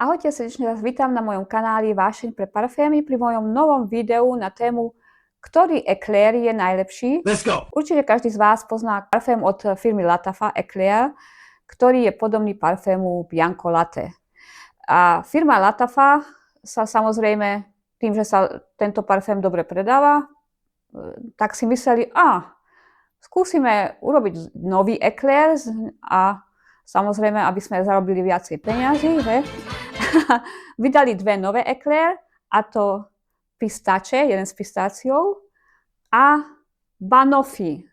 Ahojte, srdečne vás vítam na mojom kanáli Vášeň pre parfémy pri mojom novom videu na tému Ktorý eklér je najlepší. Určite každý z vás pozná parfém od firmy Lattafa Eclair, ktorý je podobný parfému Bianco Latte. A firma Lattafa sa samozrejme tým, že sa tento parfém dobre predáva, tak si mysleli, skúsime urobiť nový eklér a samozrejme, aby sme zarobili viacej peniazy, že? Vydali dve nové eklér, a to pistače, jeden s pistáciou a banoffee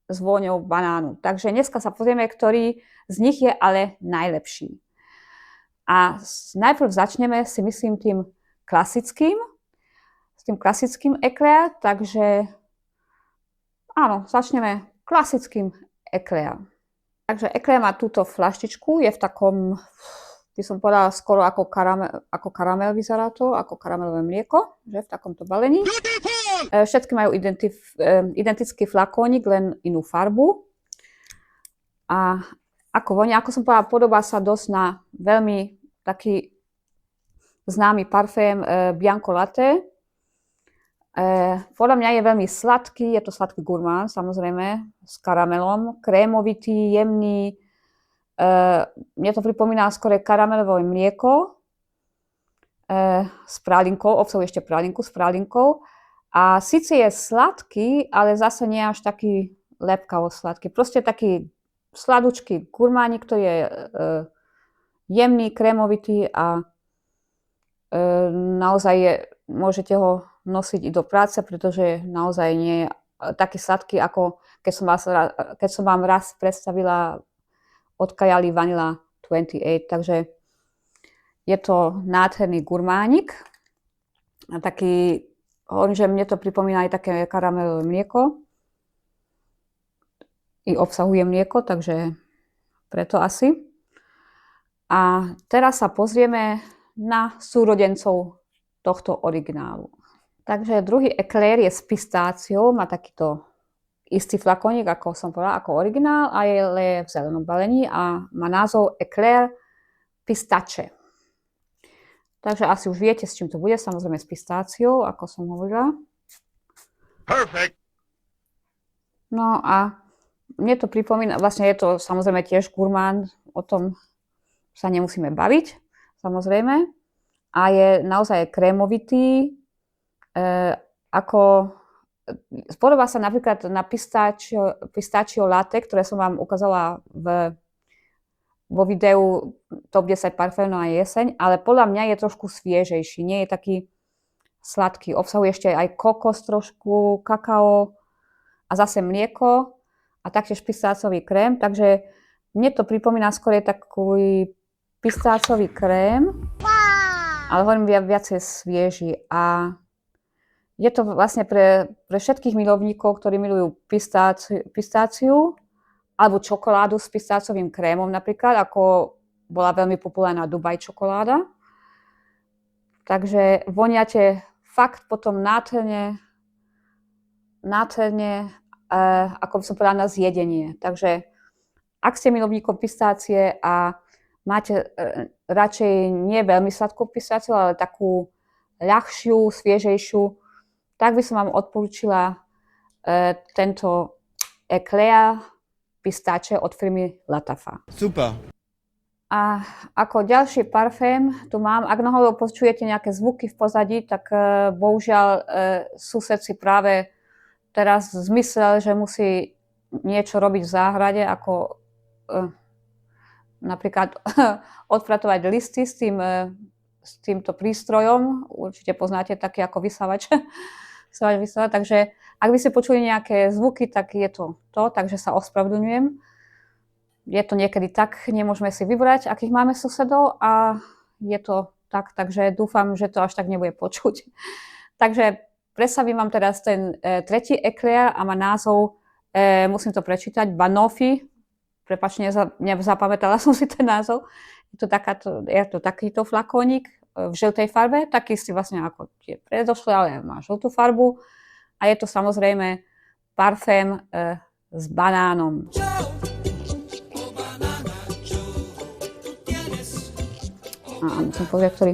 s vôňou banánu. Takže dneska sa pozrieme, ktorý z nich je ale najlepší. A najprv začneme, si myslím, tým klasickým eklér, takže áno, začneme klasickým eklér. Takže eklér má túto fľaštičku, je v takom, by som povedala, skoro ako karamel vyzerá to, ako karamelové mlieko, že v takomto balení. Všetky majú identický flakónik, len inú farbu. A ako vonia, ako som povedala, podobá sa dosť na veľmi taký známy parfém Bianco Latte. Podľa mňa je veľmi sladký, je to sladký gurmán, samozrejme, s karamelom, krémovitý, jemný. Mne to pripomína skôr karamelové mlieko s pralinkou, obsahuje ešte pralinku s pralinkou. A síce je sladký, ale zase nie až taký lepkavo sladký. Proste taký sladučký gurmánik, ktorý je jemný, krémovitý a naozaj môžete ho nosiť i do práce, pretože naozaj nie je taký sladký, ako keď som vám raz predstavila od Kajali Vanilla 28. Takže je to nádherný gurmánik. A taký, hovorím, že mne to pripomína aj také karamelové mlieko. I obsahuje mlieko, takže preto asi. A teraz sa pozrieme na súrodencov tohto originálu. Takže druhý eklér je s pistáciou, má takýto istý flakónik, ako som povedala, ako originál, a je v zelenom balení a má názov Eclair Pistache. Takže asi už viete, s čím to bude, samozrejme s pistáciou, ako som hovorila. Perfect. No a mne to pripomína, vlastne je to samozrejme tiež gurmán, o tom sa nemusíme baviť, samozrejme. A je naozaj krémovitý, podobá sa napríklad na pistachio latte, ktoré som vám ukázala vo videu Top 10 parfémov na jeseň, ale podľa mňa je trošku sviežejší, nie je taký sladký. Obsahuje ešte aj kokos trošku, kakao a zase mlieko a taktiež pistácový krém, takže mne to pripomína skôr taký pistácový krém, ale hovorím viacej svieži. A je to vlastne pre všetkých milovníkov, ktorí milujú pistáciu alebo čokoládu s pistácovým krémom napríklad, ako bola veľmi populárna Dubaj čokoláda. Takže voniate fakt potom nádherne, ako by som povedala, na zjedenie. Takže ak ste milovníkom pistácie a máte radšej nie veľmi sladkú pistáciu, ale takú ľahšiu, sviežejšiu, tak by som vám odporúčila tento Eclair Pistache od firmy Lattafa. Super. A ako ďalší parfém tu mám, ak náhodou počujete nejaké zvuky v pozadí, tak bohužiaľ sused si práve teraz zmyslel, že musí niečo robiť v záhrade, ako napríklad odpratovať listy s týmto prístrojom. Určite poznáte taký ako vysávač. Takže ak by ste počuli nejaké zvuky, tak je to, takže sa ospravedlňujem. Je to niekedy tak, nemôžeme si vybrať, akých máme susedov a je to tak, takže dúfam, že to až tak nebude počuť. Takže predstavím vám teraz ten tretí eklér a má názov, musím to prečítať, Banoffee. Prepáčte, nezapamätala som si ten názov. Je to takýto flakónik v žltej farbe, taký si vlastne ako tie predošlé, ale má žltú farbu. A je to samozrejme parfém s banánom. musím pozrieť, ktorý...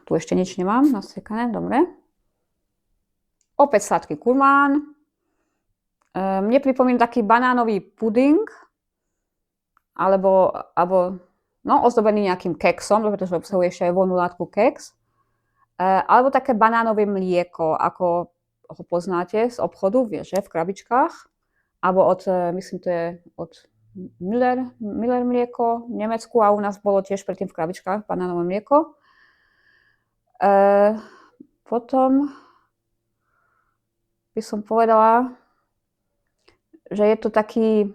tu ešte nič nemám nasekané, dobre. Opäť sladký kurmán. Mne pripomína taký banánový puding, alebo ozdobený nejakým keksom, pretože obsahuje ešte aj voľnú látku keks. Alebo také banánové mlieko, ako ho poznáte z obchodu, vieš, v krabičkách. Alebo myslím, to je od Miller mlieko v Nemecku a u nás bolo tiež predtým v krabičkách banánové mlieko. Potom by som povedala, že je to taký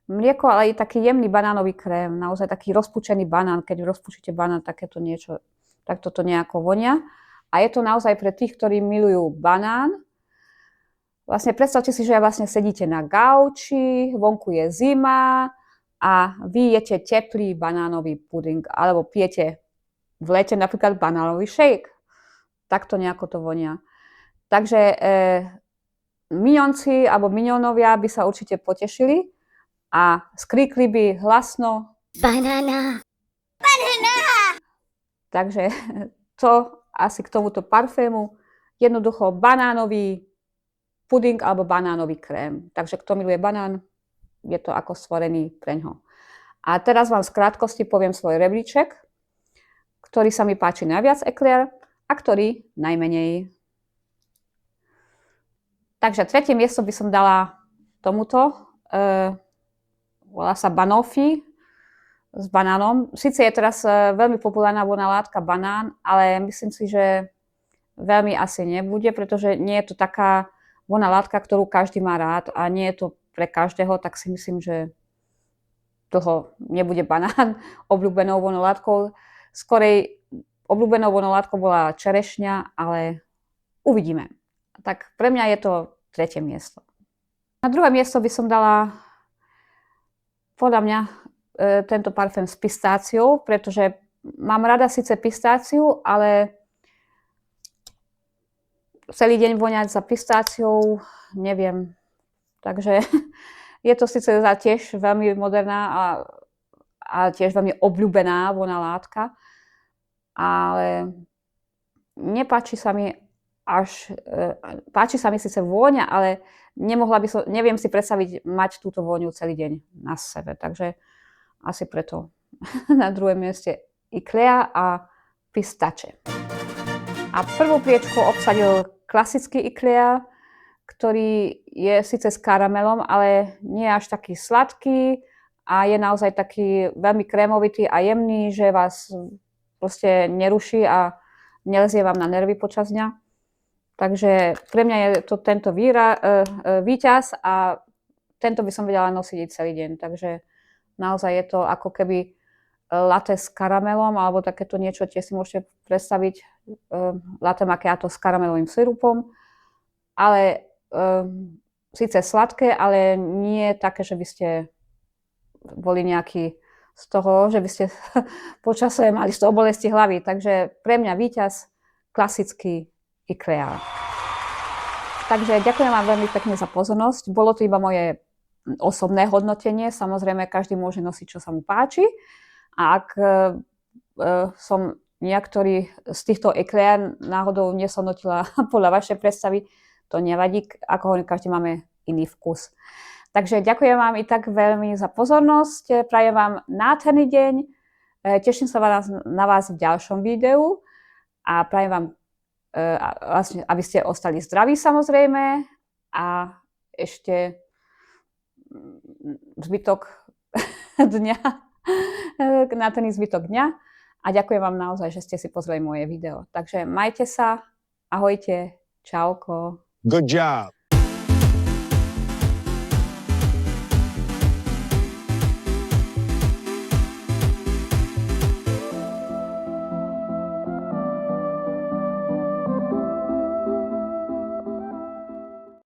mlieko, ale aj taký jemný banánový krém. Naozaj taký rozpučený banán. Keď rozpučíte banán, takéto niečo, tak toto nejako vonia. A je to naozaj pre tých, ktorí milujú banán. Vlastne predstavte si, že vlastne sedíte na gauči, vonku je zima a vy jete teplý banánový puding alebo pijete v lete napríklad banánový shake. Takto nejako to vonia. Takže minionci alebo minionovia by sa určite potešili a skríkli by hlasno banana. Banana! Takže to asi k tomuto parfému. Jednoducho banánový puding alebo banánový krém. Takže kto miluje banán, je to ako stvorený preňho. A teraz vám v krátkosti poviem svoj rebríček, ktorý sa mi páči najviac Eclair a ktorý najmenej. Takže tretie miesto by som dala tomuto. Volá sa Banoffee s banánom. Sice je teraz veľmi populárna voľná látka banán, ale myslím si, že veľmi asi nebude, pretože nie je to taká voľná látka, ktorú každý má rád a nie je to pre každého, tak si myslím, že toho nebude banán obľúbenou voľnou látkou. Skorej obľúbenou voľnou látkou bola čerešňa, ale uvidíme. Tak pre mňa je to tretie miesto. Na druhé miesto by som dala podľa mňa tento parfém s pistáciou, pretože mám rada síce pistáciu, ale celý deň voňať za pistáciou, neviem. Takže je to síce tiež veľmi moderná a tiež veľmi obľúbená voľná látka, ale nepáči sa mi páči sa mi síce vôňa, ale neviem si predstaviť mať túto vôňu celý deň na sebe. Takže asi preto na druhé mieste Eclair a pistače. A prvú priečku obsadil klasický Eclair, ktorý je síce s karamelom, ale nie je až taký sladký a je naozaj taký veľmi krémovitý a jemný, že vás proste neruší a nelezie vám na nervy počas dňa. Takže pre mňa je to tento víťaz a tento by som vedela nosiť celý deň. Takže naozaj je to ako keby latte s karamelom alebo takéto niečo, tiež si môžete predstaviť latte macchiato s karamelovým sirupom, ale síce sladké, ale nie také, že by ste boli nejaký z toho, že by ste počase mali z toho bolesti hlavy. Takže pre mňa víťaz klasický Eclair. Takže ďakujem vám veľmi pekne za pozornosť. Bolo to iba moje osobné hodnotenie. Samozrejme, každý môže nosiť, čo sa mu páči. A ak som niektorý z týchto Eclair náhodou neshodnotila podľa vašej predstavy, to nevadí, ako hovorím, každý máme iný vkus. Takže ďakujem vám i tak veľmi za pozornosť. Prajem vám nádherný deň. Teším sa na vás v ďalšom videu a prajem vám, aby ste ostali zdraví samozrejme a ešte zbytok dňa, na ten zbytok dňa a ďakujem vám naozaj, že ste si pozreli moje video. Takže majte sa, ahojte, čauko. Good job.